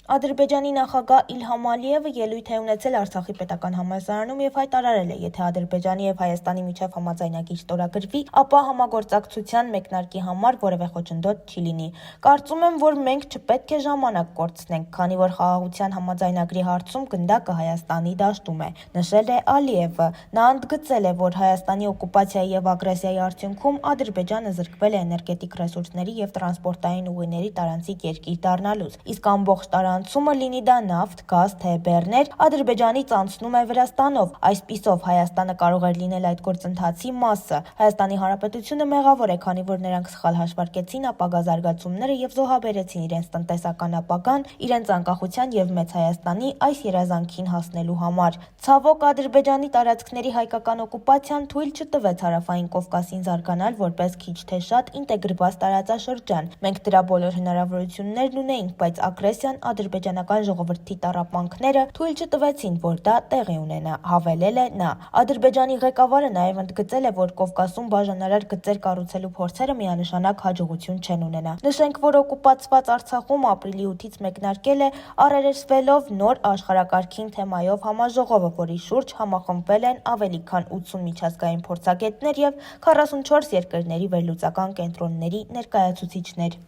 Ադրբեջանի նախագահ Իլհամ Ալիևը ելույթ է ունեցել Արցախի պետական համալսարանում և հայտարարել է, եթե Ադրբեջանի և Հայաստանի միջև համաձայնագիր ստորագրվի, ապա համագործակցության մեկնարկի համար որևէ խոչընդոտ չի լինի։ Կարծում եմ, որ մենք չպետք է ժամանակ կորցնենք, քանի որ խաղաղության համաձայնագրի հարցում գնդակը Հայաստանի դաշտում է, նշել է Ալիևը։ Նա ընդգծել է, որ Հայաստանի օկուպացիայի և ագրեսիայի արդյունքում Ադրբեջանը զրկվել է էներգետիկ ռեսուրսների և տրանսպորտային ուղիների տարանցիկ երկիր դառնալուց, իսկ ամբողջ տարանցումը, լինի դա նավթ, գազ, թե բեռներ, Ադրբեջանից անցնում է Վրաստանով։ Այսպիսով Հայաստանը կարող էր լինել այդ գործընթացի մասը։ Հայաստանի Հանրապետությունը մեղավոր է, քանի որ նրանք սխալ հաշվարկեցին ապագա զարգացումները և զոհաբերեցին իրենց տնտեսական ապագան իրենց անկախության և Մեծ Հայաստանի այս երազանքին հասնելու համար։ Ցավոք, Ադրբեջանի տարածքների հայկական օկուպացիան թույլ չտվեց Հարավային Կովկասին զարգանալ որպես քիչ թե շատ ինտեգրված տարածաշրջան։ Մենք դրա բոլոր հնարավորություններն ունեինք, բայց ագրեսիան, ադրբեջանական ժողովրդի տառապանքները թույլ չտվեցին, որ դա տեղի ունենա, հավելել է նա։ Ադրբեջանի ղեկավարը նաև ընդգծել է, որ Կովկասում բաժանարար գծեր կառուցելու փորձերը միանշանակ հաջողություն չեն ունենա։ Նշենք, որ օկուպացված Արցախում ապրիլի 8-ից մեկնարկել է առերեսվելով նոր աշխարհակարգին թեմայով համաժողովը, որի շուրջ համախմբվել են ավելի քան 80 միջազգային փորձագետներ և 44 երկրների վերլուծական կենտրոնների ներկայացուցիչներ։